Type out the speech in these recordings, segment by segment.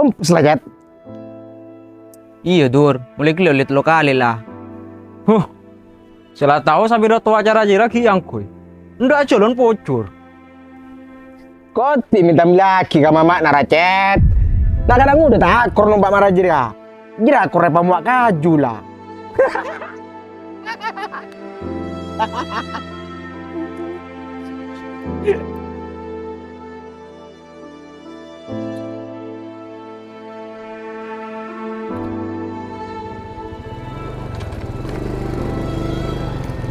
mampus lah Jet. Iya Dur, mulai kelilit lo kali lah. Salah tahu sampai do acara jira yang koi. Ndak calon pocur. Koti minta lagi ke mama naracet. Tak kadang udah tak kor numpak marah jira. Jira kor repa muak kaju lah.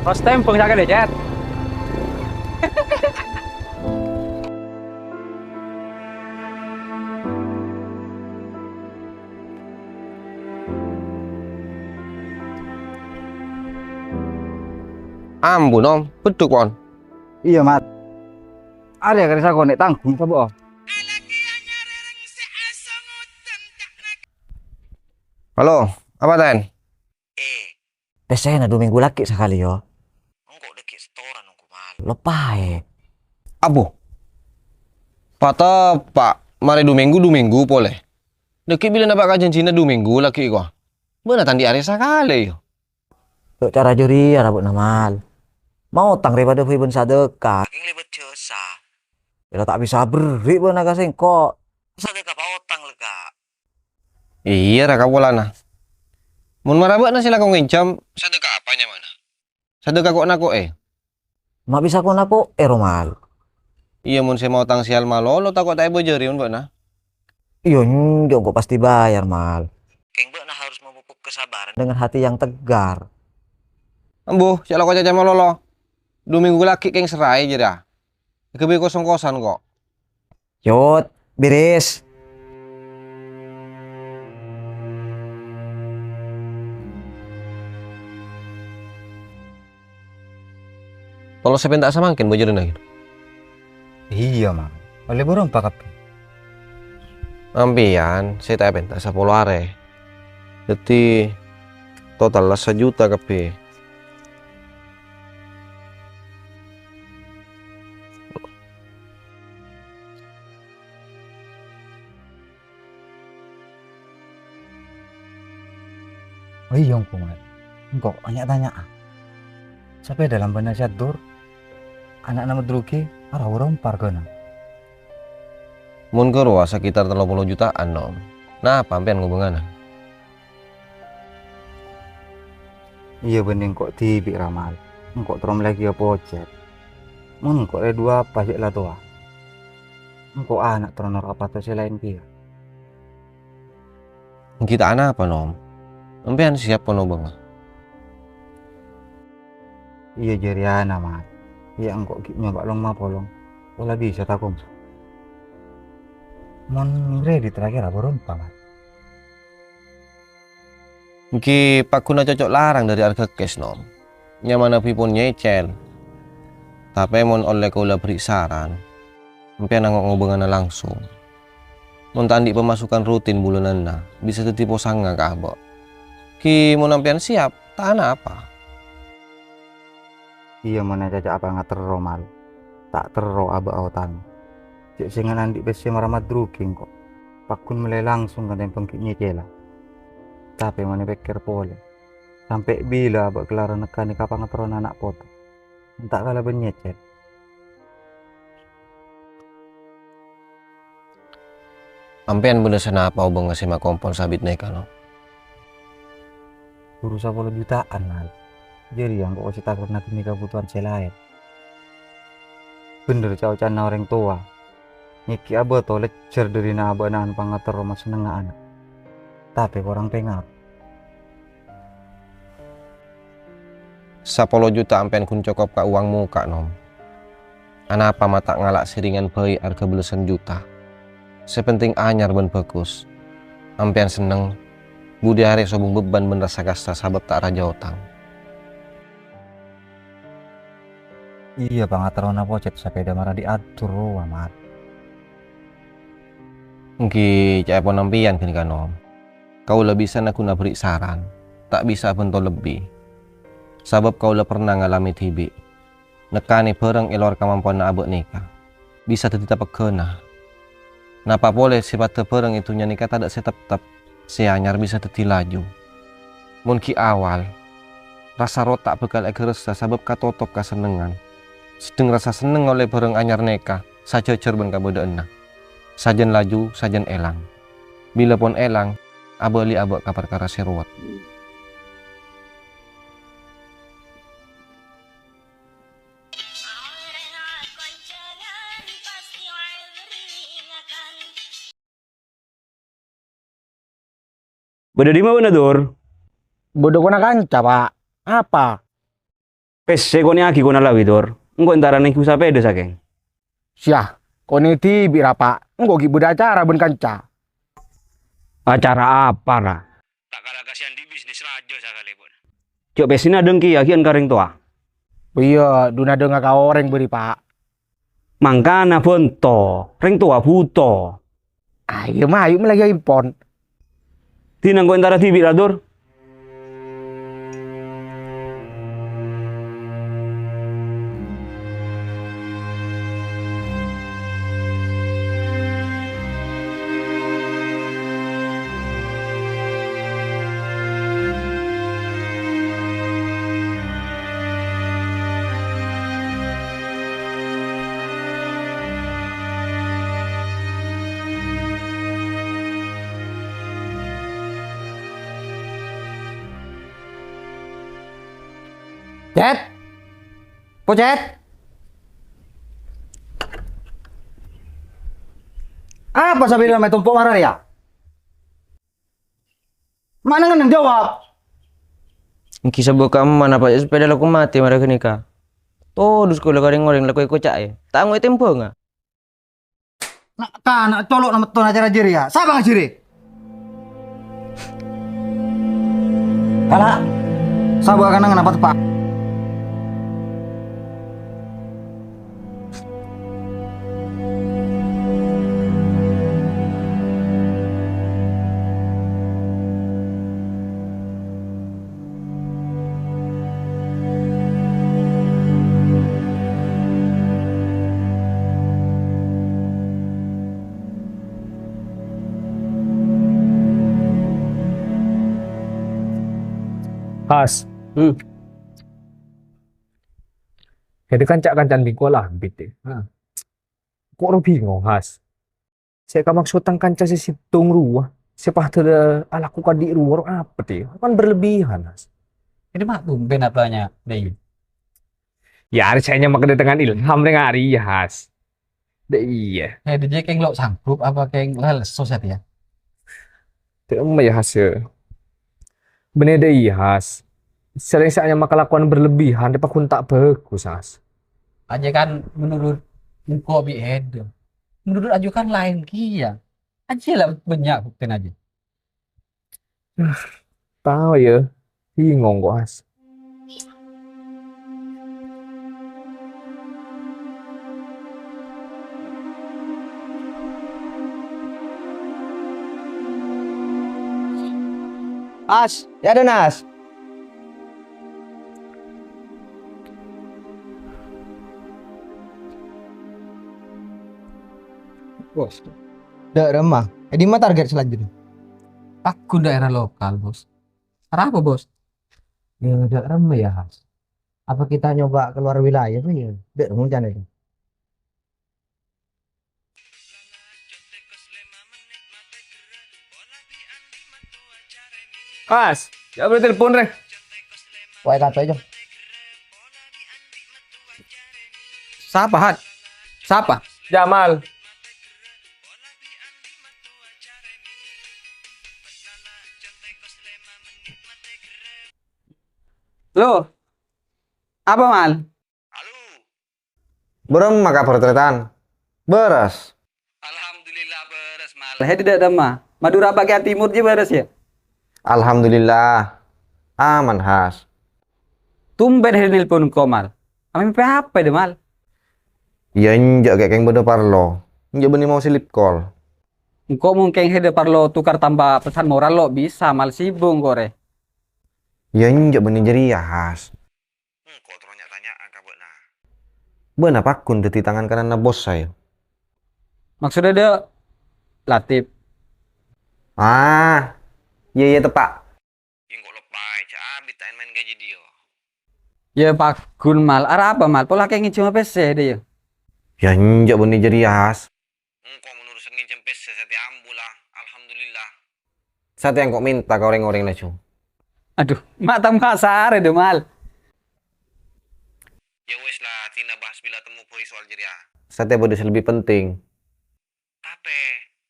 First time pengen deh Jet. Ampun om, beduk on. Iya mat. Ada kerja konek tanggung coba. Halo, apa Ten? Biasanya na 2 minggu lagi sekali yo. Enggak deki setoran aku mal. Lepai. Abu. Pata pak, mari 2 minggu boleh. Deki bila nampak kajian Cina 2 minggu lagi kok. Mana tandi hari sekali yo. Yuk cara juri ya rabut namal. Mau tang daripada pun sadekah. Saking lebet dosa. Bila tak bisa beri pun naga sengkok. Sadekah pa utang lega. Iya raka bolana. Mun marabak na sila kong ngincam, sadekah apanya mana? Sadekah kok nako Mak bisa ko nako romal. Iya mun saya mau tang sial malolo takut tak bojeri un na. Iyo nyo kok pasti bayar mal. Keng na harus memupuk kesabaran. Dengan hati yang tegar. Ambo, siala kok caca malolo. 2 minggu lagi keng serai jeda. Kebi kosong-kosan kok. Yot, beres. Kalau saya pentak samangkin bojerin lagi. Iya mah. Oleh borong pak kapi. Ampian, saya tak pentak 10 are. Jadi total lah 1 juta kapi. Oh iya engkau mat. Engkau tanya. Sampai dalam penasihat Dur. Anak nama Druki arah orang pargana. Mun kerwa sekitar 30 jutaan nom. Nah, pampian ngubungan. Iya bening kok tibi ramal. Engkau terom lagi apa Jet. Mun engkau ada 2 pajak lah tua. Engkau anak teronor apa tuh selain dia. Kita anak apa nom? Ampian siap kono bang. Iya jariana mat. Iya engkau nyoba long ma polong. Olah bisa takum. Mon ready terakhir apa rompa mat. Ki pakuna cocok larang dari harga cash nom. Nyaman api pun nyecel. Tapi mon oleh kula beri saran. Ampian nangok ngobengan langsung. Mon tandi pemasukan rutin bulanan na bisa tetipo sanga kabok. Ki mau nampian siap, tanah apa? Iya mana caca apa nggak terro mal. Tak terro aba autan. Cek singan andi besi maramat druking kok. Pakun mulai langsung kan yang pengkitnya cela. Tapi mana pikir pole. Sampai bila abak kelar nekani kapan ngeteron anak foto. Entah kalah benyecet. Ampian bener sana apa ubang ngasih kompon sabit neka no? Berusaha 10 jutaan mal. Jadi yang kok kasih takut nanti nih kebutuhan selain. Bener cowok orang tua. Niki abah to lecer dari nabanan pangater rumah seneng anak. Tapi orang pengap. 10 juta ampian kun cokop ka uang muka nom. Anapa mata ngalak siringan bayi harga belasan juta. Sepenting anyar ben bagus. Ampian seneng. Budi hari sobung beban bener sagasta sabab tak raja utang. Iya pangaterona pocet sepeda marah diatur amat. Ngi caya pon ampian kini kan om. Kau lebih sana kuna beri saran. Tak bisa bento lebih. Sabab kau le pernah ngalami tibi. Nekani bareng elor kemampuan na abek nikah. Bisa tetap kena. Napa boleh sifat tepereng itu nikah tak setep-tep, si anyar bisa teti laju. Mun ki awal, rasa rotak bekal egeresa sabab katotok kasenengan. Sedeng rasa seneng oleh bareng anyar neka, saja cerben kaboda enah. Sajen laju, sajen elang. Bila pun elang, abali abak kapar kara seruat. Beda di mana Dor? Bodoh kona kanca, Pak. Apa? Pes koni aki kona lawi Dor. Engko antara nih kusah pede sakeng. Syah, kone tibi Pak. Engko ki beda acara ben kanca. Acara apa lah? Tak kalah kasihan di bisnis rajo sekali pun. Cok pesina dengki akian karing toa. Iya, duna dengar ka orang beri, Pak. Mangkana bonto, ring toa buto. Ayo mah, ayo lagi impon. Tinang ko antara tibi lah Dor. Cet? Pocet? Apa sabi namanya tumpuk marah ya? Mana kan yang jawab? Kisah buka mana pak sepeda laku mati mereka nikah. Tuh dus sekolah kadang orang laku ikut cak ya. Tangguh tempo nggak? Nak colok nama tuan acara jiri ya? Siapa nggak jiri? Kalah. Sabar kan kenapa tepat? Has. Jadi kan cak kancan bingko lah bete. Kok ro bingung Has. Saya kan maksudang kanca si situng ruah. Siapa ada alaku kadi ruah apa teh? Kan berlebihan Has. Ini mah tumben apanya, Dei. Ya saya mak kedatangan ilham dengan hari ya Has. Iya. DJ keng lo sanggup apa keng lesos ya? Tidak ya Has ya. Bener deh Has. Sering saya mak kelakuan berlebihan dapat kun tak bagus Has. Aja kan menurut engkau head. Menurut Aju kan lain kia. Aja lah banyak buktiin aja. Tahu ya. Bingung kok Has. As, ya ada Nas. Bos. Dak remah. Di mana target selanjutnya? Aku daerah lokal, bos. Arah apa, bos? Ya dak remah ya Has. Apa kita nyoba keluar wilayah tuh ya? Dak remah itu. Has, ya boleh telepon reh. Wah kata aja. Siapa, Hat? Siapa? Jamal. Lo. Apa, Mal? Halo. Berem maka pertretan. Beres. Alhamdulillah beres mal. Lah tidak ada mah. Madura bagian timur je beres ya. Alhamdulillah. Aman Has. Tumben hari nelpon kau, Mal. Kami apa deh, Mal? Ya injak kayak keng beda parlo. Injak benih mau silip call. Engkau mungkin hede parlo tukar tambah pesan moral lo bisa mal sibung kore. Ya injak benih jadi ya Has. Kok tanya kabut nah. Benar pakun di tangan kanan na bos saya. Maksudnya dia Latif. Ah, iya tepak. Yang kok lepai, cak abis tak main gaji dia. Ya pakun mal. Ara apa mal? Pola kayak cuma PC deh ya. Ya njak boni jerias. Engkau menurut ngincam pes sate ambulah. Alhamdulillah. Sate yang kok minta ke orang-orang na cung. Aduh, mak tam kasar deh mal. Ya wes lah, tina bahas bila temu poi soal jeria. Sate bodes lebih penting. Tapi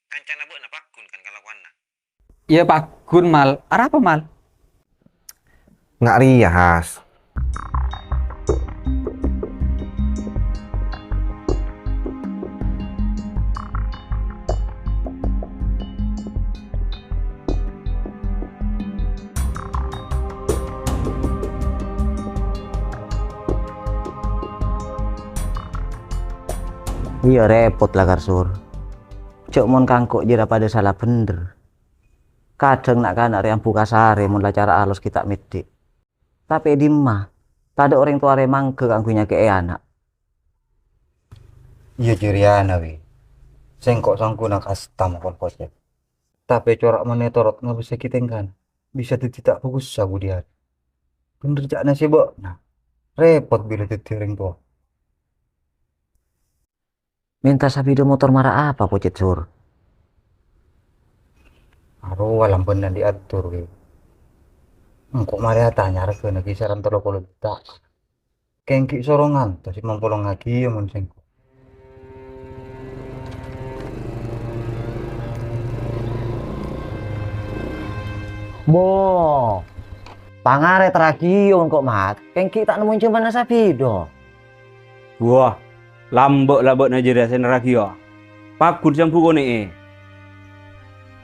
kancana buat napakun kan kalau kuana. Ya pakun mal. Ara apa mal? Nggak rias. Iya repot lah Karsur. Cok mon kangkok jera pada salah bener. Kadang nak kanak yang buka sare mun lah cara alus kita midik. Tapi di mah, tak ada orang tua remang ke kangkunya ke anak. Iya jeriana wi. Sengkok sangku nak kastam kon pocet. Tapi corak menetorot nggak bisa kita kan. Bisa tidak fokus sabu dia. Bener jak nasi bok. Nah, repot bila orang tua. Minta sapido motor marah apa pocet sur? Aduh, alam benar diatur wi. Kok mari tanya ke nagi saran tolo kalau tak. Kengki sorongan, tapi mampolong lagi ya mun sengko. Bo, pangare teragion kok mat. Kengki tak nemuin cuma sapido. Wah, lambok na jerias sen rakio. Pakun sampu kone.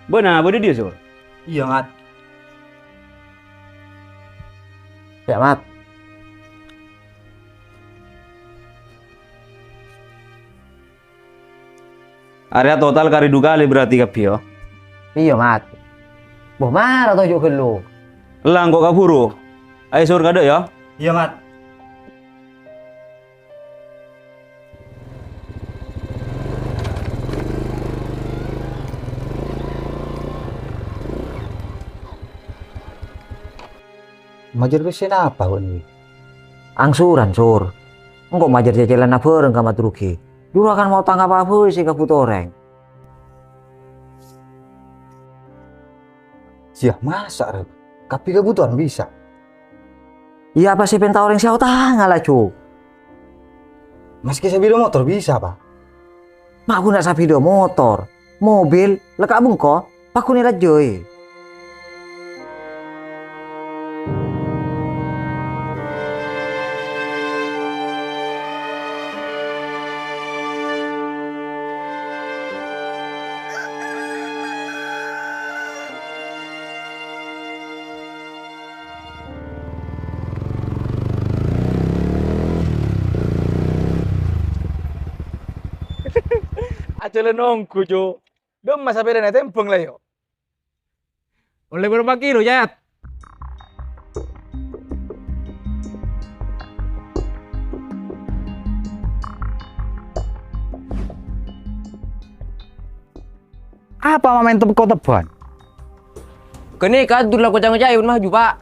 Benar, boleh dia sur. Iya ngat. Ya mat. Area total kari kali berarti kapio. Iya mat. Boh marah tojo kelu. Lang kok kaburu. Ayo sur kada ya. Iya mat. Majer besen apa ini? Angsuran sur. Engkau majar jajalan apa bareng kamat rugi. Dulu akan mau tanggap apa sih kabut orang. Siah masa rep. Tapi kebutuhan bisa. Iya apa sih pentah orang siapa tanggal lah cu. Meski sepeda motor bisa pak. Mak aku nak sapido motor, mobil, lekak bengko, paku ni rajoy. Aja nongku jo. Dom masa beda na tempeng lah yo. Oleh berapa kilo Jayat? Apa momentum kau teban? Kene kadur lah kocang-kocang mah juga.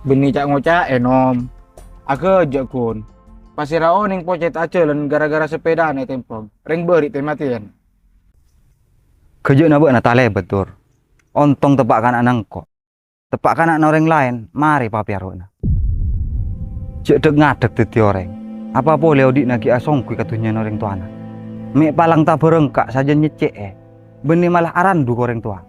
Beni cak ngocak enom. Aku aja kun. Pasira oning pocet acelan gara-gara sepeda nih tempong. Ring beri tematian. Kerja nabok na tale betul. Ontong tepak kanak nangko. Tepak kanak orang lain. Mari papi arona. Cek dek ngadek teti orang. Apa boleh odik nagi asongku katunya orang tua anak. Mek palang tak berengkak saja nyecek Beni malah arandu orang tua.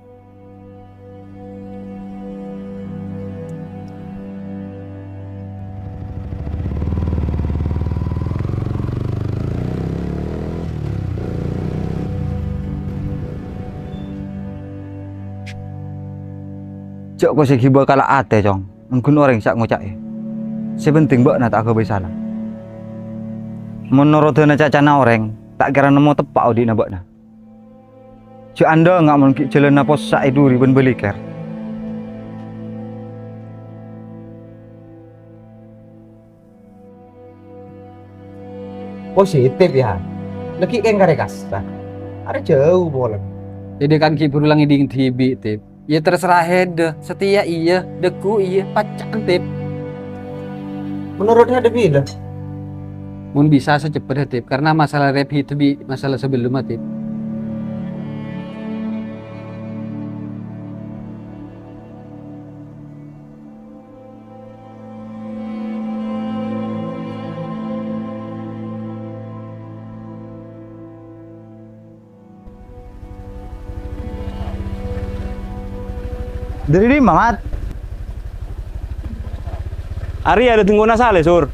Cok ko segi bakal ate cong. Mungkin orang sak ngocak sepenting mbak na tak kebisalah. Menurut na cacana orang, tak kira nemu tepak odi na mbak na. Cok anda nggak mungkin jalan na pos sak iduri ben beliker. Positif ya. Lagi kan karekas. Ada jauh bola. Jadi kan ki berulang iding tibi tip. Ya terserah hede, setia iya, deku iya, pacan tip. Menurutnya ada beda. Mun bisa secepatnya tip, karena masalah rap itu bi masalah sebelumnya tip. Dari di Mamat. Ari ada tunggu nasale sur.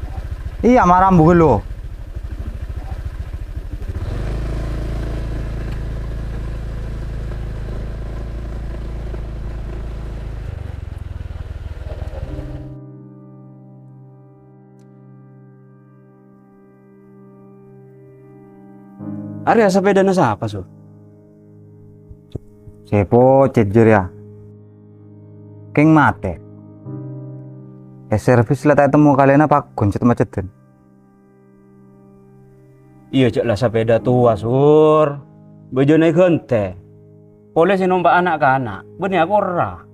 Iya maram bukan lo. Ari sepeda nasa apa sur? Sepo cejer ya. Keng mate. Servis lah tak temu kalian apa kuncet macetin. Iya cek lah sepeda tua sur. Bejo naik gente. Polisi numpak anak ke anak. Benih aku ora.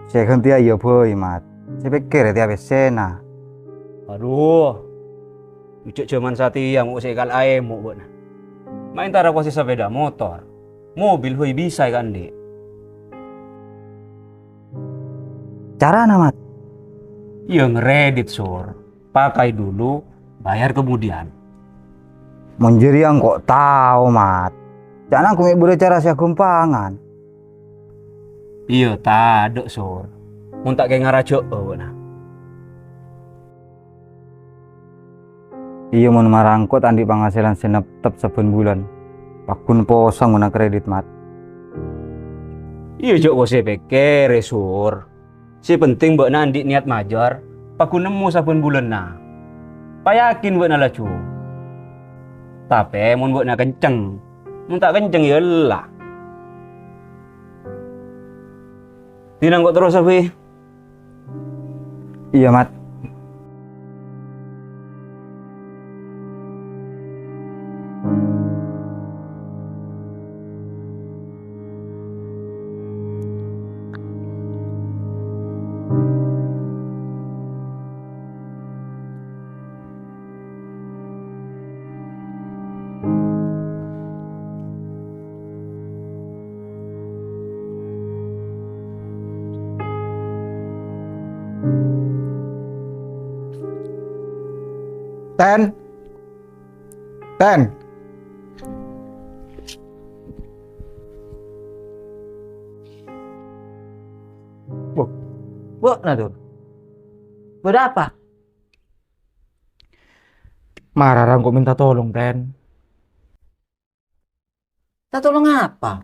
Saya ganti ayo boy mat. Saya pikir dia besena. Aduh. Ucek cuman sati yang mau sekal aemu buat. Main tara kuasi sepeda motor. Mobil hui bisa kan di. Cara namat. Iya ngeredit sur. Pakai dulu, bayar kemudian. Monjeri yang kok tahu mat. Jangan aku mau cara saya gumpangan. Iya taduk sur. Muntak kayak ngarajo nah. Iya mau marangkot andi penghasilan senetep saben bulan. Pakun posong guna kredit mat. Iya jok bose pikir sur. Si penting mbak nandi niat majar. Pakun nemu saben bulan nah. Payakin mbak nala cu. Tapi mun mbak na kenceng. Mun tak kenceng ya lah. Tinang kok terus apa? Iya mat. Ten. Bu, Nadur. Berapa? Marah kok minta tolong Ten. Tak tolong apa?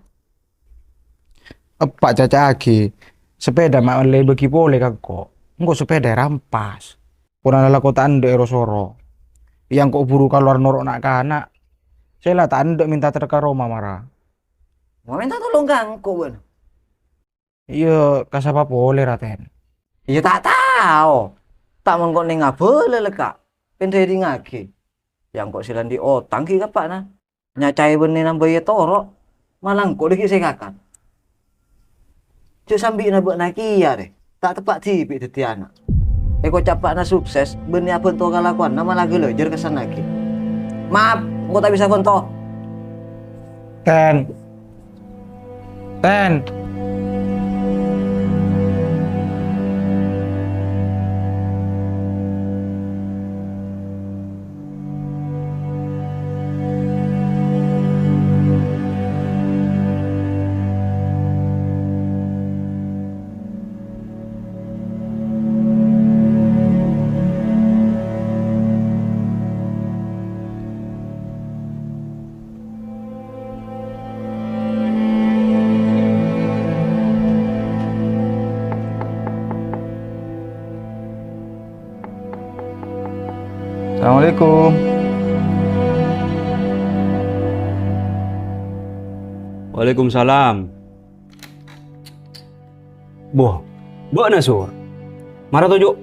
Pak Caca Agi. Sepeda mak le bagi boleh kok. Engko sepeda rampas. Pura nala kota ande erosoro. Yang kok buru keluar norok nak anak. Saya lah tak ande minta terka Roma marah. Mau minta tolong gangku, Ben. Iya, kasapa boleh Raten. Iya tak tahu. Tak mau kok nengah boleh lekak. Pendiri ngagi. Yang kok silan di otang ki kapak nah. Nyacai benih nambah ya torok. Malang kok dikit saya kakak. Cuk sambil nabuk naki ya deh. Tak tepat tipi teti anak. Kok capak na sukses. Benih apa tuh kalakuan. Nama lagi lejer kesan lagi. Maaf, kok tak bisa konto. Ten. Assalamualaikum. Waalaikumsalam. Boh, mbok na sur. Marah tojo.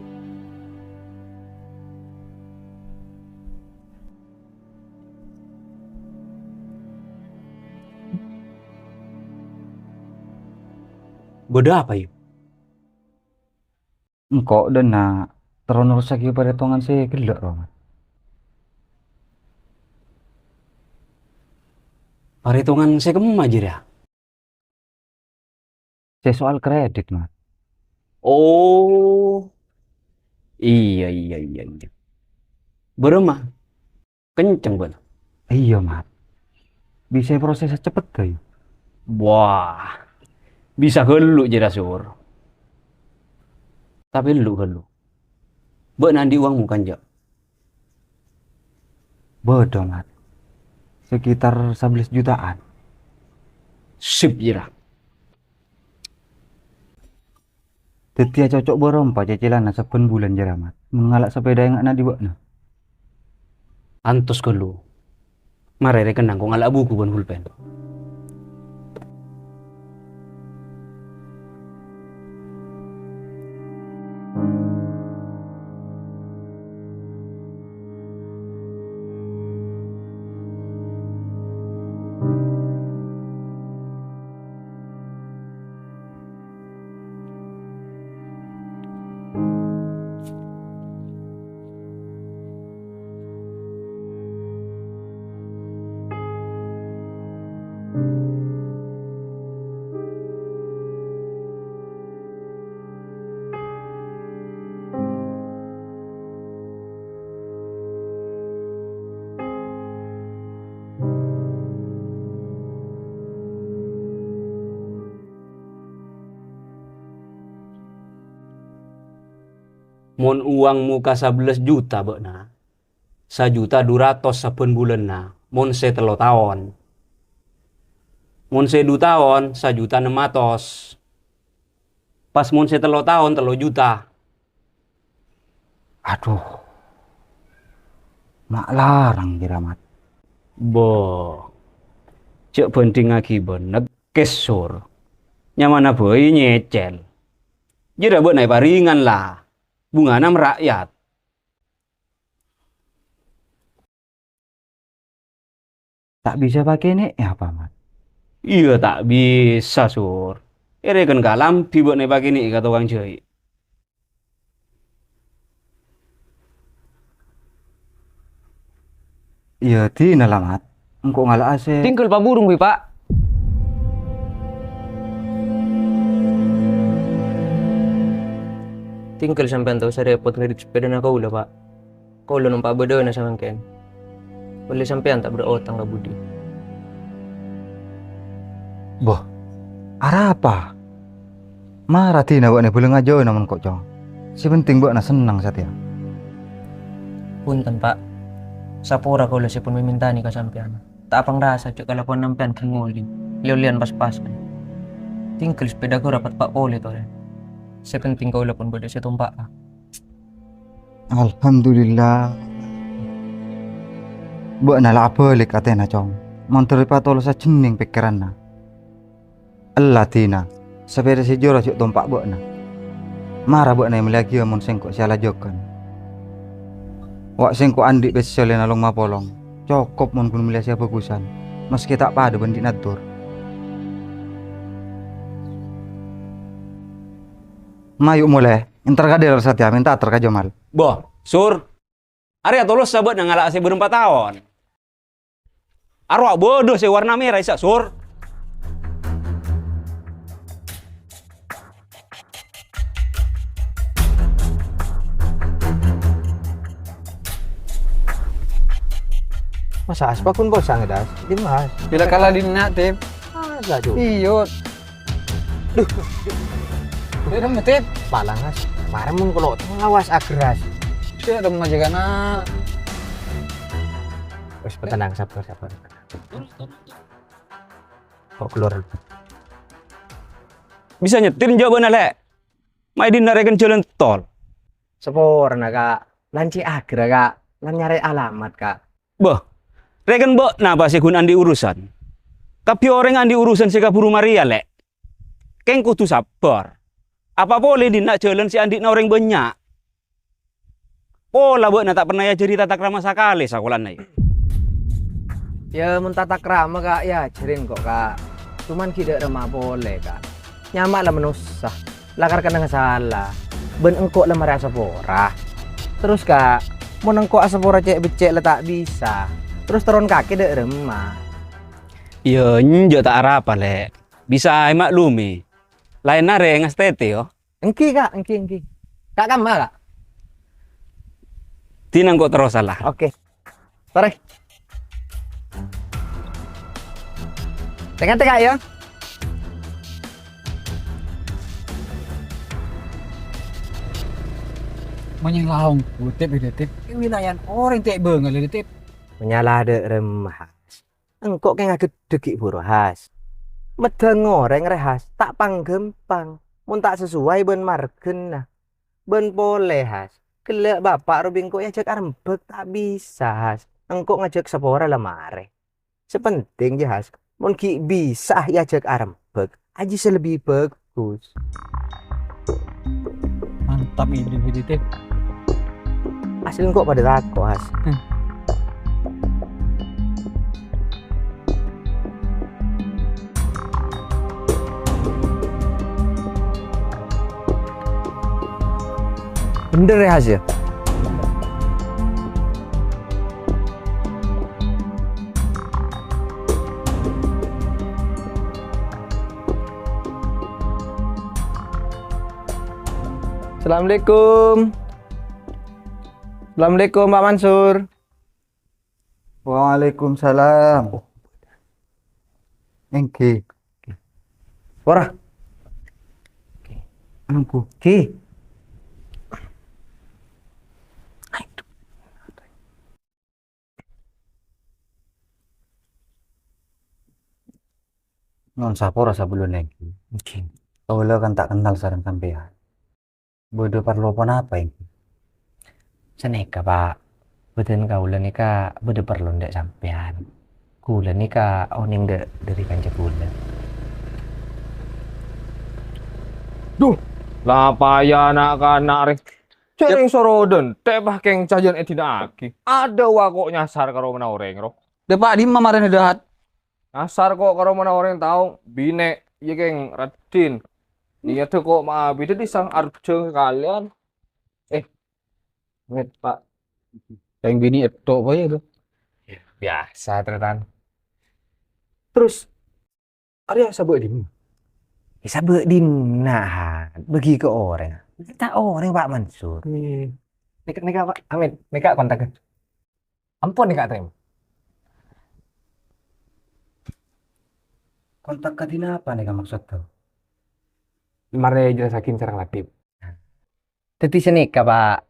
Beda apa yuk? Engkau dan nak terus lagi pada tongan saya gelak roh. Perhitungan saya kemana aja ya? Saya soal kredit mat. Oh, iya. Beremah, kenceng bener. Iya mat. Bisa prosesnya cepet gak yuk? Wah, bisa gelu aja Sur. Tapi gelu. Bek nanti uangmu kan jak? Bodoh mat. Sekitar 11 jutaan. Sip jira. Tetia cocok borompa cicilan saben bulan jera mat. Mengalak sepeda yang ana dibawa. Antos gelu. Mare kenang kok ngalak buku ban pulpen. Mon uang muka 11 juta bekna. 1.200.000 saben bulan na. Mon se 3 tahun. Mon se 2 tahun 1.600.000. Pas mon se 3 tahun 3 juta. Aduh. Mak larang jera mat. Bo. Cek penting akibat nekes Sur. Nyamana boy nyecel. Jira buat naik paringan lah. Bunga nam rakyat. Tak bisa pakai nek ya apa mat? Iya tak bisa Sur. Ere kan kalampi buat naik pakai ni kata orang cuy. Iya tina lah mat. Engkau ngalak ase. Tinggal Pak Burung, Pak. Tinggal sampean tahu saya repot ngedit sepeda na kau lah, Pak. Kau lah numpak beda na sama ken. Boleh sampean tak berotang lah budi. Boh. Arah apa? Marah tina buat nih belum ngajo namun kok cong. Si penting buat na senang satia. Punten, Pak. Sapora kau lah pun meminta nih ke sampean. Tak apang rasa cuk kalau pun sampean kenguli. Lian pas-pasan. Tinggal sepeda kau rapat Pak Pole tuh. Sepenting kau lah pun beda saya tumpak. Alhamdulillah. Buat na lah apa lek atena cong. Montor patolo sa cening pikiran na. Allah tina. Sepeda si jora cuk tumpak buat na. Marah buat na melagi amun sengkok salah jokan. Wak sengkok andik besel na long mapolong. Cokop mun kun melihat siapa kusan. Meski tak pada bandit natur. Mayuk mulai. Entar kadel satya minta terkajo mal. Boh, Sur. Area tolos sahabat nang ngalak saya berempat tahun. Arwah bodoh saya warna merah isa Sur. Masa aspa kun bos sang das. Dimas. Bila kalah di natip. Agak jo. Iyo. Udah dong natip. Palangas. Kemarin mun kalau ngawas agras. Sudah dong ngajakan na. Wes tenang sabar. Kok keluar. Bisa nyetir jawaban lek. Maidin narekan jalan tol. Sepurna kak. Lanci agra kak. Lan nyari alamat kak. Boh. Reken mbok napa sih kun andi urusan. Tapi orang andi urusan si kapuru Maria lek. Keng kudu sabar. Apa boleh di nak jalan si andi na orang banyak. Pola buat na tak pernah ya jadi tata krama sakali sakulan na. Ya mun tata krama kak ya jerin kok kak. Cuman tidak remah boleh kak. nyamak lah menusah. Lakar kena salah. Ben engkok lah mari Asapora. Terus kak, mau engkok Asapora cek becek lah tak bisa. Terus turun kaki dek remah. Yo njo tak arapa lek. Bisa ai maklumi. Lain nare ngas tete yo. Engki kak, engki. Kak kama kak? Tinang kok terus salah. Oke. Tarik. Teka ya. Manyang laong kutip tip. Wilayan orang tek bengal tip. Menyalah dek remah. Engkok kayak ngaged dekik buruhas. Medeng ngoreng rehas, tak panggempang. Mun tak sesuai ben margen nah. Ben boleh has. Kelek bapak Robin kok ngajak arembek tak bisa has. Engkok ngajak Sapora lah mare. Sepenting ya has. Mun ki bisa ngajak arembek, aja selebih bagus. Mantap ide tip. Asli kok pada tako has. Bener ya hasil. Assalamualaikum. Assalamualaikum Pak Mansur. Waalaikumsalam. Engki. Wara. Angku. Ki. Non Sapora sebelum engki. Kau kan tak kenal sarang sampean. Bodoh perlu apa engki? Seneka Pak. Beten kaula nika bede perlu ndak sampean. Kula nika oning dek dari kanca kula. Duh, lah payah anak-anak rek. Cering soroden, teh bah keng cajan etina aki. Ada wa kok nyasar karo mana orang ro. Depak di mamarin dahat. Nyasar kok karo mana orang tahu bine iya keng radin. Iya tuh kok mah bida disang arjeng kalian. Nget Pak. Yang bini etok apa ya tuh? Biasa teretan. Terus Arya sabuk di Bisa berdinahan, bagi ke orang. Kita orang Pak Mansur. Nika Pak Amin, nika kontak. Ampun nika terima. Kontak ke dina apa nih maksud tuh? Mare jelasakin sarang latip. Teti senika Pak.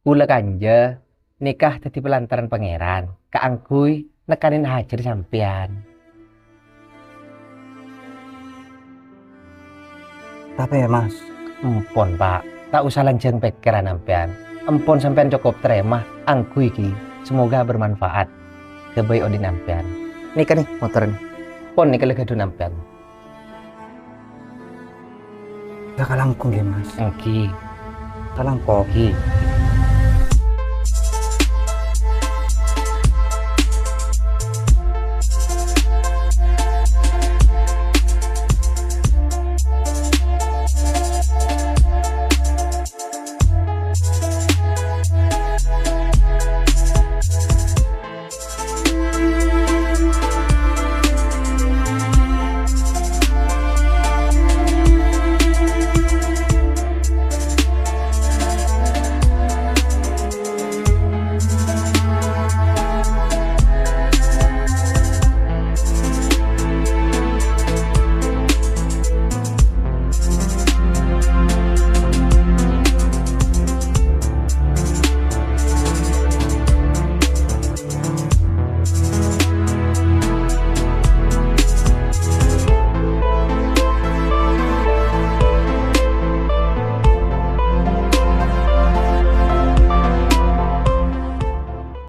Kula kanja nikah teti pelantaran pangeran. Kaangkuy nekanin hajar sampean. Tapi ya mas, Empon Pak, tak usah lanjeng pikiran sampean. Empon sampean cukup terima, angkuy ki. Semoga bermanfaat. Kebaik odin sampean. Nika nih motor nih. Pon nika legadu sampean. ya kalangkung ya mas. Engki, Kalangkung. ki.